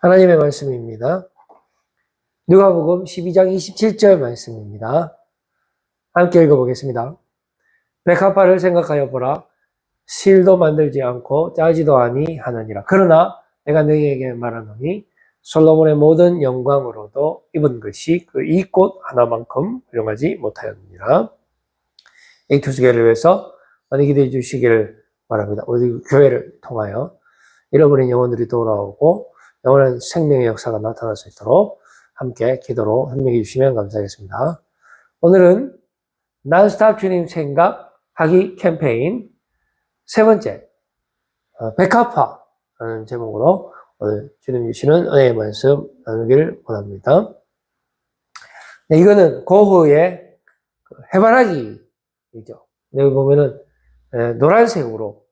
하나님의 말씀입니다. 누가복음 12장 27절 말씀입니다. 함께 읽어보겠습니다. 백합화를 생각하여 보라. 실도 만들지 않고 짜지도 아니하느니라. 그러나 내가 너희에게 말하노니 솔로몬의 모든 영광으로도 입은 것이 그 이 꽃 하나만큼 훌륭하지 못하였느니라. 이 투수계를 위해서 많이 기도해 주시기를 바랍니다. 우리 교회를 통하여 잃어버린 영혼들이 돌아오고 영원한 생명의 역사가 나타날 수 있도록 함께 기도로 협력해 주시면 감사하겠습니다. 오늘은 Non-Stop 주님 생각하기 캠페인 세 번째, 백합화라는 제목으로 오늘 주님 주시는 은혜의 말씀 나누기를 원합니다. 네, 이거는 고흐의 해바라기이죠. 여기 보면은 노란색으로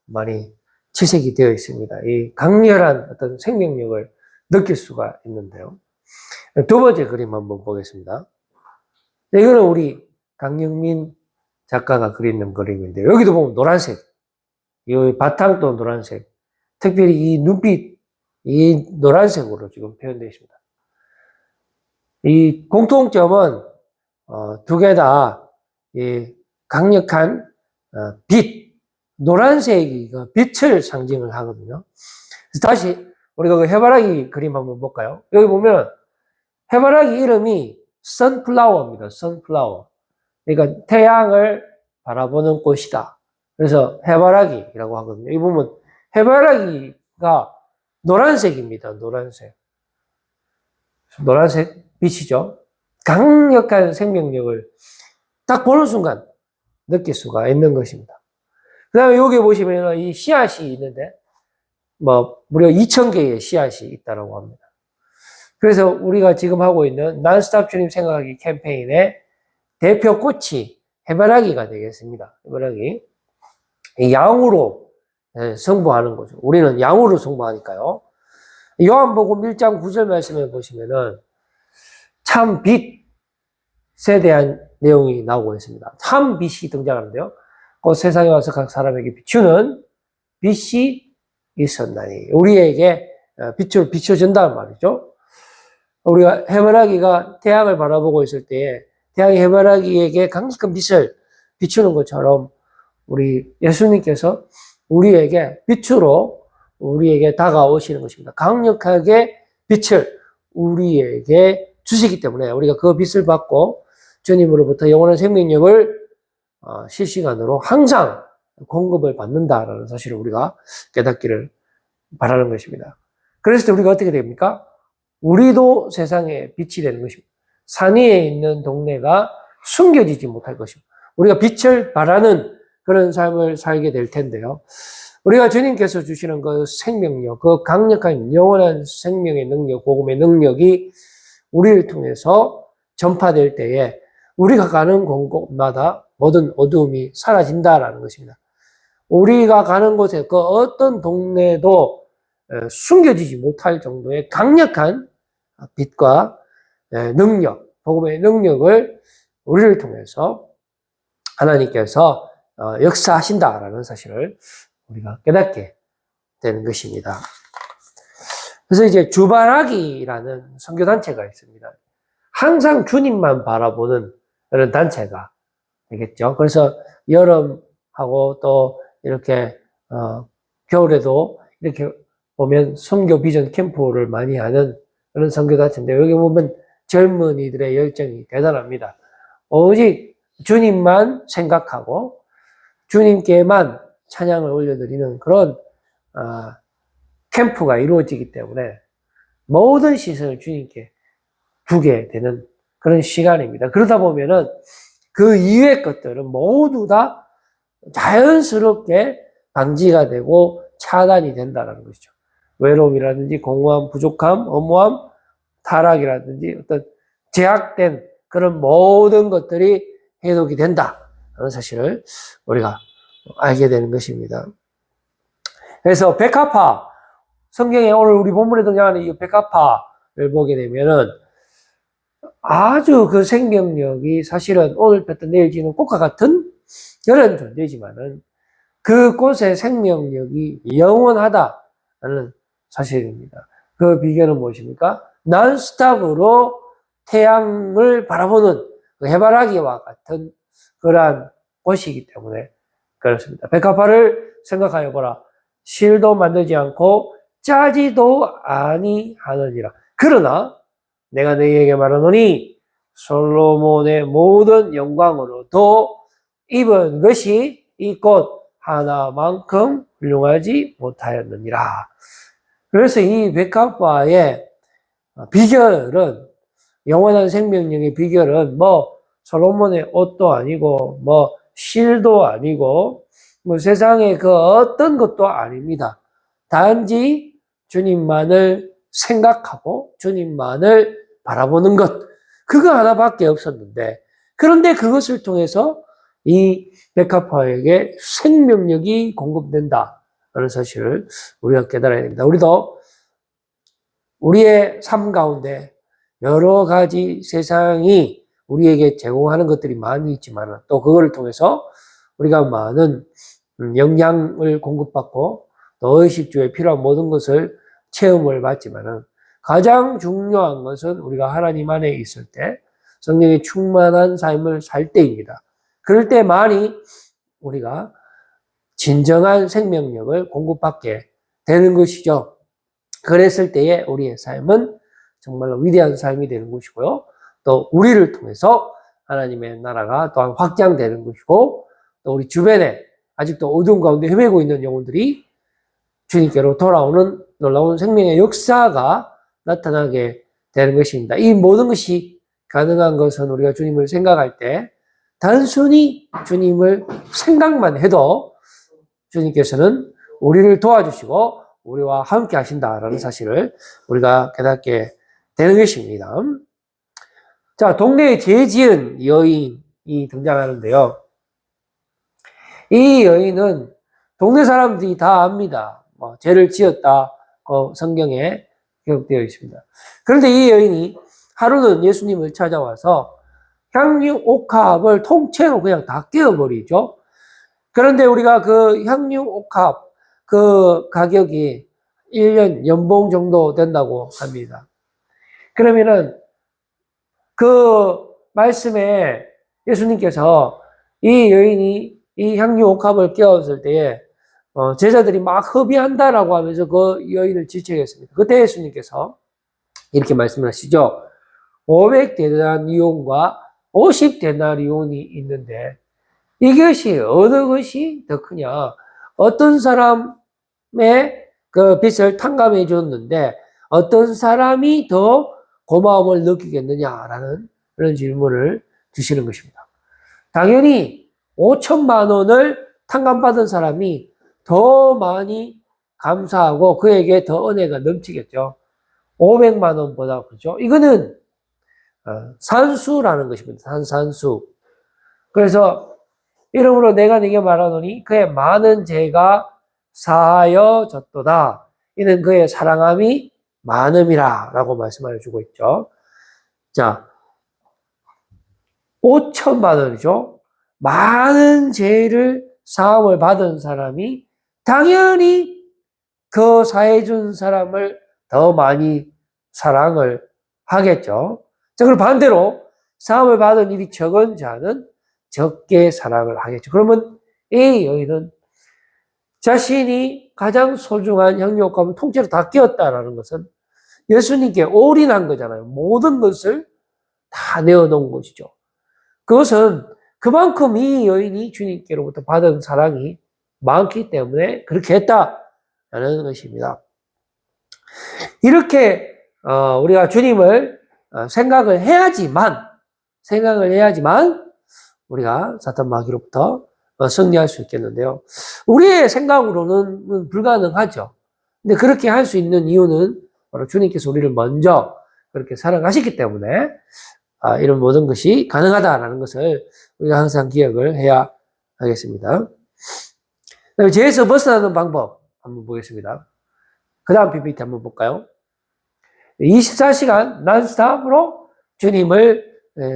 많이 칠색이 되어 있습니다. 이 강렬한 어떤 생명력을 느낄 수가 있는데요. 두 번째 그림 한번 보겠습니다. 이거는 우리 강영민 작가가 그리는 그림인데 여기도 보면 노란색, 이 바탕도 노란색, 특별히 이 눈빛, 이 노란색으로 지금 표현되어 있습니다. 이 공통점은 두 개 다 이 강력한 빛, 노란색이 빛을 상징을 하거든요. 다시 우리가 그 해바라기 그림 한번 볼까요? 여기 보면 해바라기 이름이 선플라워입니다. 선플라워. 그러니까 태양을 바라보는 꽃이다. 그래서 해바라기라고 하거든요. 이 보면 해바라기가 노란색입니다. 노란색. 노란색 빛이죠. 강력한 생명력을 딱 보는 순간 느낄 수가 있는 것입니다. 그 다음에 여기 보시면 이 씨앗이 있는데, 무려 2,000개의 씨앗이 있다고 합니다. 그래서 우리가 지금 하고 있는 Non-Stop 주님 생각하기 캠페인의 대표 꽃이 해바라기가 되겠습니다. 해바라기. 양으로 승부하는 거죠. 우리는 양으로 승부하니까요. 요한복음 1장 9절 말씀을 보시면은 참 빛에 대한 내용이 나오고 있습니다. 참 빛이 등장하는데요. 그 세상에 와서 각 사람에게 비추는 빛이 있었나니. 우리에게 빛을 비춰준다는 말이죠. 우리가 해바라기가 태양을 바라보고 있을 때에 태양이 해바라기에게 강력한 빛을 비추는 것처럼 우리 예수님께서 우리에게 빛으로 우리에게 다가오시는 것입니다. 강력하게 빛을 우리에게 주시기 때문에 우리가 그 빛을 받고 주님으로부터 영원한 생명력을 실시간으로 항상 공급을 받는다라는 사실을 우리가 깨닫기를 바라는 것입니다. 그래서 우리가 어떻게 됩니까? 우리도 세상에 빛이 되는 것입니다. 산 위에 있는 동네가 숨겨지지 못할 것입니다. 우리가 빛을 발하는 그런 삶을 살게 될 텐데요. 우리가 주님께서 주시는 그 생명력, 그 강력한 영원한 생명의 능력, 복음의 능력이 우리를 통해서 전파될 때에 우리가 가는 곳마다 모든 어두움이 사라진다라는 것입니다. 우리가 가는 곳에 그 어떤 동네도 숨겨지지 못할 정도의 강력한 빛과 능력, 복음의 능력을 우리를 통해서 하나님께서 역사하신다라는 사실을 우리가 깨닫게 되는 것입니다. 그래서 이제 주바라기라는 선교단체가 있습니다. 항상 주님만 바라보는 그런 단체가 되겠죠. 그래서 여름하고 또 이렇게 겨울에도 이렇게 보면 선교 비전 캠프를 많이 하는 그런 선교단체인데 여기 보면 젊은이들의 열정이 대단합니다. 오직 주님만 생각하고 주님께만 찬양을 올려드리는 그런 캠프가 이루어지기 때문에 모든 시선을 주님께 두게 되는 그런 시간입니다. 그러다 보면은 그 이외의 것들은 모두 다 자연스럽게 방지가 되고 차단이 된다는 것이죠. 외로움이라든지 공허함, 부족함, 허무함, 타락이라든지 어떤 제약된 그런 모든 것들이 해독이 된다는 사실을 우리가 알게 되는 것입니다. 그래서 백합화, 성경에 오늘 우리 본문에 등장하는 이 백합화를 보게 되면은 아주 그 생명력이 사실은 오늘 폈던 내일 지는 꽃과 같은 그런 존재지만은 그 꽃의 생명력이 영원하다는 사실입니다. 그 비결은 무엇입니까? non-stop으로 태양을 바라보는 그 해바라기와 같은 그러한 곳이기 때문에 그렇습니다. 백합화를 생각하여 보라. 실도 만들지 않고 짜지도 아니하느니라. 그러나 내가 너희에게 말하노니 솔로몬의 모든 영광으로도 입은 것이 이 꽃 하나만큼 훌륭하지 못하였느니라. 그래서 이 백합화의 비결은, 영원한 생명력의 비결은 뭐 솔로몬의 옷도 아니고 뭐 실도 아니고 뭐 세상의 그 어떤 것도 아닙니다. 단지 주님만을 생각하고 주님만을 바라보는 것, 그거 하나밖에 없었는데, 그런데 그것을 통해서 이 백합화에게 생명력이 공급된다 라는 사실을 우리가 깨달아야 됩니다. 우리도 우리의 삶 가운데 여러 가지 세상이 우리에게 제공하는 것들이 많이 있지만 또 그거를 통해서 우리가 많은 영양을 공급받고 또 의식주에 필요한 모든 것을 체험을 받지만 가장 중요한 것은 우리가 하나님 안에 있을 때 성령의 충만한 삶을 살 때입니다. 그럴 때만이 우리가 진정한 생명력을 공급받게 되는 것이죠. 그랬을 때에 우리의 삶은 정말로 위대한 삶이 되는 것이고요. 또 우리를 통해서 하나님의 나라가 또한 확장되는 것이고, 또 우리 주변에 아직도 어두운 가운데 헤매고 있는 영혼들이 주님께로 돌아오는 놀라운 생명의 역사가 나타나게 되는 것입니다. 이 모든 것이 가능한 것은 우리가 주님을 생각할 때 단순히 주님을 생각만 해도 주님께서는 우리를 도와주시고 우리와 함께 하신다라는 사실을 우리가 깨닫게 되는 것입니다. 자, 동네에 죄 지은 여인이 등장하는데요. 이 여인은 동네 사람들이 다 압니다. 죄를 지었다고 성경에 기록되어 있습니다. 그런데 이 여인이 하루는 예수님을 찾아와서 향유 옥합을 통째로 그냥 다 깨어버리죠. 그런데 우리가 그 향유 옥합 그 가격이 1년 연봉 정도 된다고 합니다. 그러면은 그 말씀에 예수님께서 이 여인이 이 향유 옥합을 깨웠을 때에 제자들이 막 hợp의한다라고 하면서 그 여인을 지적했습니다. 그때 예수님께서 이렇게 말씀하시죠. 500데나리온과 50데나리온이 있는데 이것이 어느 것이 더 크냐? 어떤 사람의 그 빚을 탕감해 줬는데 어떤 사람이 더 고마움을 느끼겠느냐라는 그런 질문을 주시는 것입니다. 당연히 5천만 원을 탕감받은 사람이 더 많이 감사하고 그에게 더 은혜가 넘치겠죠. 500만 원보다, 그죠? 이거는 산수라는 것입니다. 산수. 그래서 이러므로 내가 네게 말하노니 그의 많은 죄가 사하여 졌도다. 이는 그의 사랑함이 많음이라 라고 말씀하여 주고 있죠. 자, 5천만 원이죠. 많은 죄를 사함을 받은 사람이 당연히 그 사해준 사람을 더 많이 사랑을 하겠죠. 자, 그럼 반대로 사함을 받은 일이 적은 자는 적게 사랑을 하겠죠. 그러면 이 여인은 자신이 가장 소중한 향유옥합을 통째로 다 끼웠다라는 것은 예수님께 올인한 거잖아요. 모든 것을 다 내어놓은 것이죠. 그것은 그만큼 이 여인이 주님께로부터 받은 사랑이 많기 때문에 그렇게 했다라는 것입니다. 이렇게 우리가 주님을 생각을 해야지만 우리가 사탄 마귀로부터 승리할 수 있겠는데요. 우리의 생각으로는 불가능하죠. 근데 그렇게 할 수 있는 이유는 바로 주님께서 우리를 먼저 그렇게 사랑하셨기 때문에 이런 모든 것이 가능하다라는 것을 우리가 항상 기억을 해야 하겠습니다. 죄에서 벗어나는 방법 한번 보겠습니다. 그 다음 PPT 한번 볼까요? 24시간 난스톱으로 주님을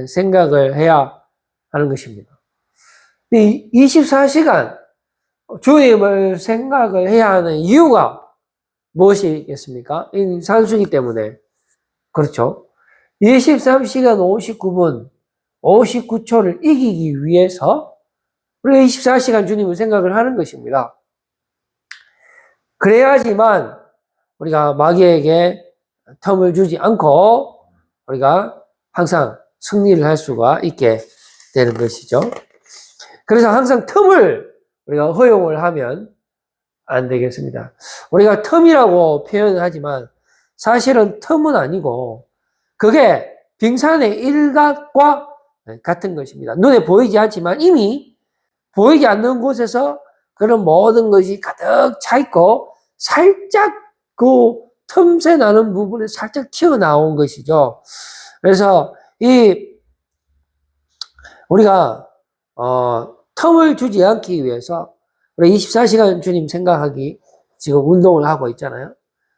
생각을 해야 하는 것입니다. 24시간 주님을 생각을 해야 하는 이유가 무엇이겠습니까? 이 산수기 때문에. 그렇죠. 23시간 59분, 59초를 이기기 위해서 우리가 24시간 주님을 생각을 하는 것입니다. 그래야지만 우리가 마귀에게 틈을 주지 않고 우리가 항상 승리를 할 수가 있게 되는 것이죠. 그래서 항상 틈을 우리가 허용을 하면 안 되겠습니다. 우리가 틈이라고 표현을 하지만 사실은 틈은 아니고 그게 빙산의 일각과 같은 것입니다. 눈에 보이지 않지만 이미 보이지 않는 곳에서 그런 모든 것이 가득 차 있고 살짝 그 틈새 나는 부분에 살짝 튀어나온 것이죠. 그래서 우리가 틈을 주지 않기 위해서 우리 24시간 주님 생각하기 지금 운동을 하고 있잖아요.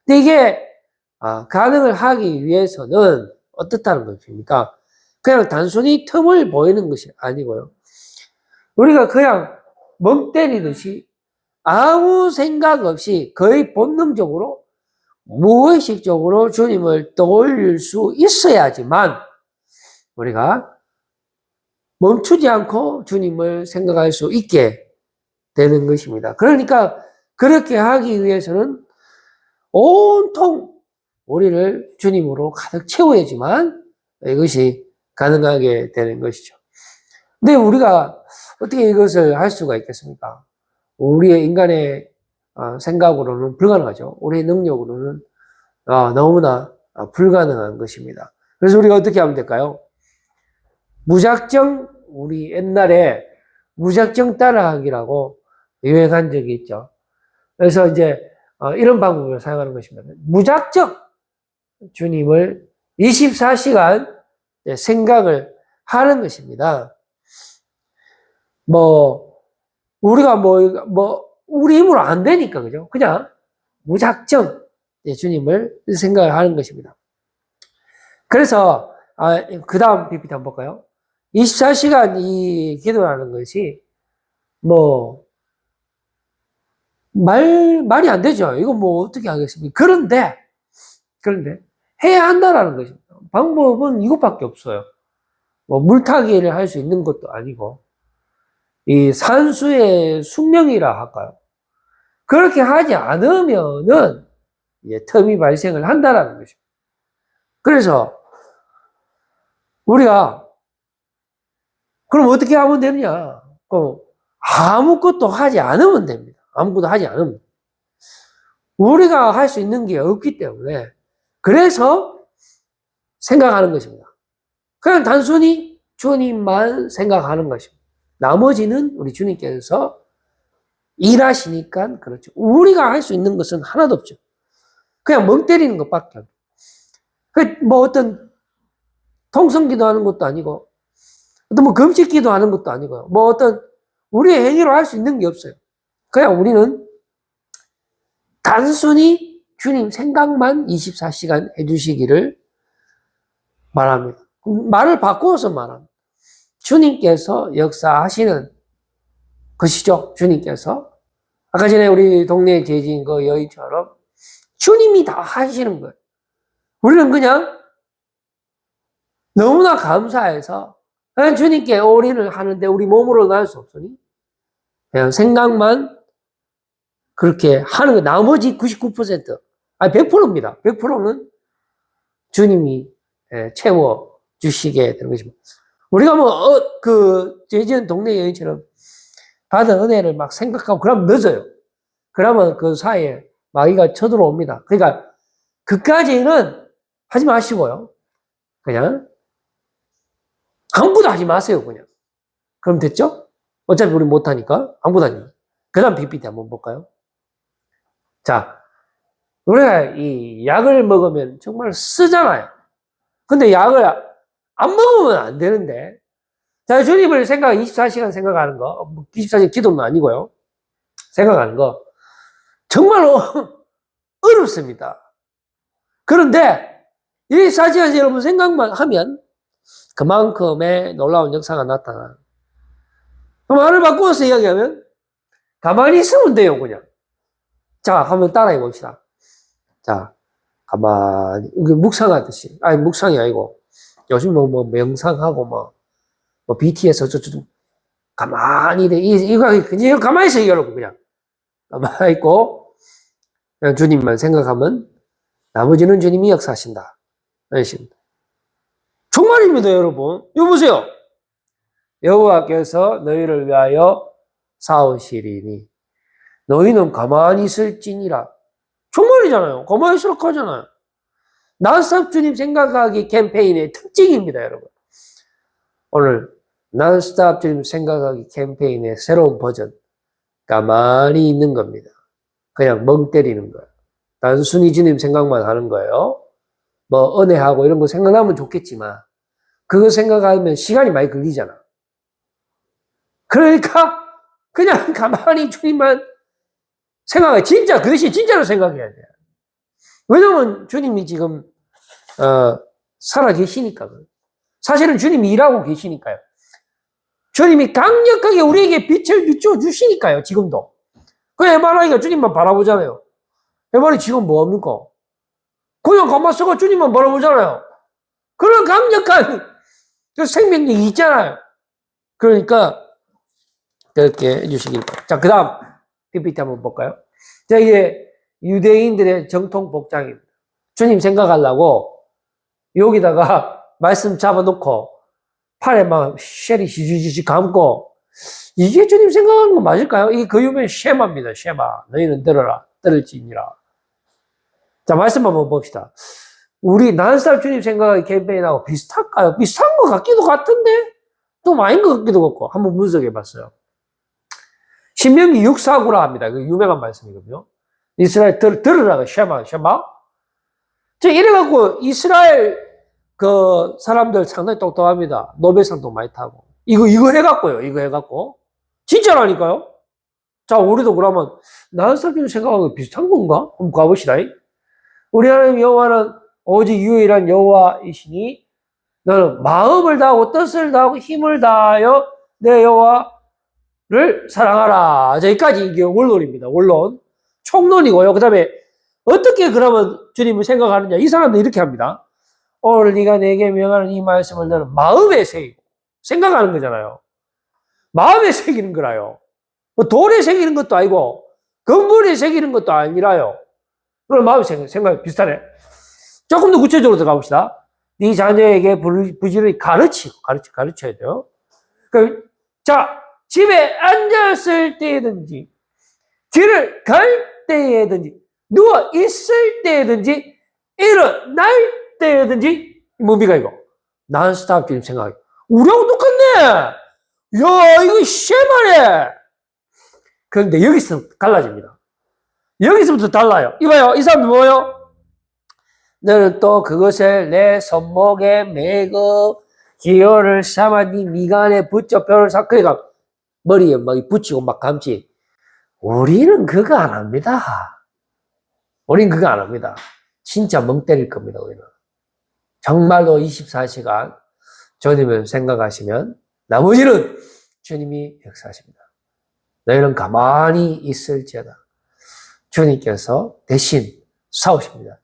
근데 이게 가능을 하기 위해서는 어떻다는 것입니까? 그냥 단순히 틈을 보이는 것이 아니고요. 우리가 그냥 멍 때리듯이 아무 생각 없이 거의 본능적으로 무의식적으로 주님을 떠올릴 수 있어야지만 우리가 멈추지 않고 주님을 생각할 수 있게 되는 것입니다. 그러니까 그렇게 하기 위해서는 온통 우리를 주님으로 가득 채워야지만 이것이 가능하게 되는 것이죠. 근데 우리가 어떻게 이것을 할 수가 있겠습니까? 우리의 인간의 생각으로는 불가능하죠. 우리의 능력으로는 너무나 불가능한 것입니다. 그래서 우리가 어떻게 하면 될까요? 무작정, 우리 옛날에 무작정 따라하기라고 유행한 적이 있죠. 그래서 이제 이런 방법을 사용하는 것입니다. 무작정 주님을 24시간 생각을 하는 것입니다. 우리가 우리 힘으로 안 되니까, 그죠? 그냥 무작정 주님을 생각을 하는 것입니다. 그래서, 그 다음 PPT 한번 볼까요? 24시간 이 기도라는 것이, 말이 안 되죠. 이거 어떻게 하겠습니까? 그런데, 해야 한다라는 것입니다. 방법은 이것밖에 없어요. 물타기를 할 수 있는 것도 아니고, 이 산수의 숙명이라 할까요? 그렇게 하지 않으면은 틈이 발생을 한다라는 것입니다. 그래서 우리가 그럼 어떻게 하면 되느냐? 아무것도 하지 않으면 됩니다. 아무것도 하지 않으면. 우리가 할 수 있는 게 없기 때문에 그래서 생각하는 것입니다. 그냥 단순히 주님만 생각하는 것입니다. 나머지는 우리 주님께서 일하시니까 그렇죠. 우리가 할 수 있는 것은 하나도 없죠. 그냥 멍 때리는 것밖에 안 돼요. 어떤 통성기도 하는 것도 아니고 어떤 금식기도 하는 것도 아니고요. 어떤 우리의 행위로 할 수 있는 게 없어요. 그냥 우리는 단순히 주님 생각만 24시간 해주시기를 말합니다. 말을 바꾸어서 말합니다. 주님께서 역사하시는 것이죠. 주님께서. 아까 전에 우리 동네에 계신 그 여인처럼 주님이 다 하시는 거예요. 우리는 그냥 너무나 감사해서 그냥 주님께 올인을 하는데 우리 몸으로는 할 수 없으니 그냥 생각만 그렇게 하는 거. 나머지 99%, 100%입니다. 100%는 주님이 채워 주시게 되는 것입니다. 우리가 예전 동네 여인처럼 받은 은혜를 막 생각하고 그러면 늦어요. 그러면 그 사이에 마귀가 쳐들어옵니다. 그러니까 그까지는 하지 마시고요. 그냥 아무것도 하지 마세요. 그냥. 그럼 됐죠? 어차피 우리 못하니까 아무것도 하지 마세요. 그 다음 PPT 한번 볼까요? 자, 우리가 이 약을 먹으면 정말 쓰잖아요. 근데 약을 안 먹으면 안 되는데, 자, 주님을 24시간 생각하는 거, 24시간 기도는 아니고요. 생각하는 거, 정말로 어렵습니다. 그런데, 24시간 여러분 생각만 하면, 그만큼의 놀라운 역사가 나타나. 말을 바꾸어서 이야기하면, 가만히 있으면 돼요, 그냥. 자, 한번 따라해 봅시다. 자, 가만히, 이게 묵상하듯이. 아니, 묵상이 아니고, 요즘 뭐 명상하고 뭐 BTS 어쩌고 가만히, 이거 가만히 있어, 여러분, 그냥. 가만히 있고, 그냥 주님만 생각하면, 나머지는 주님이 역사하신다. 아니십니다. 정말입니다, 여러분. 이거 보세요. 여호와께서 너희를 위하여 싸우시리니 너희는 가만히 있을지니라. 정말이잖아요. 가만히 있으라고 하잖아요. 난스톱 주님 생각하기 캠페인의 특징입니다, 여러분. 오늘 난스톱 주님 생각하기 캠페인의 새로운 버전. 가만히 있는 겁니다. 그냥 멍 때리는 거예요. 단순히 주님 생각만 하는 거예요. 뭐 은혜하고 이런 거 생각나면 좋겠지만 그거 생각하면 시간이 많이 걸리잖아. 그러니까 그냥 가만히 주님만 생각해. 진짜 그것이 진짜로 생각해야 돼. 왜냐면 주님이 지금 살아 계시니까. 사실은 주님이 일하고 계시니까요. 주님이 강력하게 우리에게 빛을 비춰 주시니까요. 지금도. 그 에바라기가 주님만 바라보잖아요. 에바라기 지금 뭐합니까? 그냥 가만 쓰고 주님만 바라보잖아요. 그런 강력한 그 생명력이 있잖아요. 그러니까 그렇게 해주시길 바랍니다. 자, 그 다음 PPT 한번 볼까요? 자, 이게 유대인들의 정통 복장입니다. 주님 생각하려고 여기다가 말씀 잡아놓고 팔에 막 쉘이 지지지 감고 이게 주님 생각하는 거 맞을까요? 이게 그 유명한 쉐마입니다. 쉐마. 너희는 들어라. 들을지니라. 자, 말씀 한번 봅시다. 우리 난살 주님 생각하기 캠페인하고 비슷할까요? 비슷한 것 같기도 같은데 좀 아닌 것 같기도 같고 한번 분석해 봤어요. 신명기 6:4-9라 합니다. 그 유명한 말씀이거든요. 이스라엘 들으라고 쉐마. 저 이래갖고 이스라엘 그 사람들 상당히 똑똑합니다. 노벨상도 많이 타고. 이거 해갖고. 진짜라니까요? 자, 우리도 그러면 난살 주님 생각하고 비슷한 건가? 한번 가봅시다. 우리 하나님 여호와는 오직 유일한 여호와이시니 너는 마음을 다하고 뜻을 다하고 힘을 다하여 내 여호와를 사랑하라. 자, 여기까지 이게 원론입니다. 원론. 총론이고요. 그 다음에 어떻게 그러면 주님을 생각하느냐. 이 사람도 이렇게 합니다. 오늘 네가 내게 명하는 이 말씀을 너는 마음에 새기고 생각하는 거잖아요. 마음에 새기는 거라요. 뭐 돌에 새기는 것도 아니고 건물에 새기는 것도 아니라요. 그럼 마음에 생각 비슷하네. 조금 더 구체적으로 들어가 봅시다. 네 자녀에게 부지런히 가르쳐야 돼요. 그러니까 자, 집에 앉았을 때든지 길을 갈 때든지 누워 있을 때든지 일어날 때든지 뭡니까 이거? 난스톱 주님 생각이 우리하고 똑같네. 야, 이거 쉐마네. 그런데 여기서 달라집니다. 여기서부터 달라요. 이봐요. 이 사람들 뭐예요? 너는 또 그것을 내 손목에 매고 기호를 삼아 네 미간에 붙여 뼈를 사. 그러니까 머리에 막 붙이고 막 감지. 우리는 그거 안 합니다. 우리는 그거 안 합니다. 진짜 멍 때릴 겁니다. 우리는. 정말로 24시간 주님을 생각하시면 나머지는 주님이 역사하십니다. 너희는 가만히 있을지어다. 주님께서 대신 싸우십니다.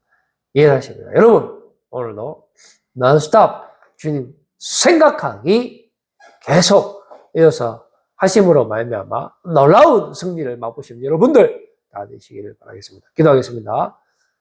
일하십니다. 여러분, 오늘도 non-stop 주님 생각하기 계속 이어서 하심으로 말미암아 놀라운 승리를 맛보시는 여러분들 다 되시기를 바라겠습니다. 기도하겠습니다.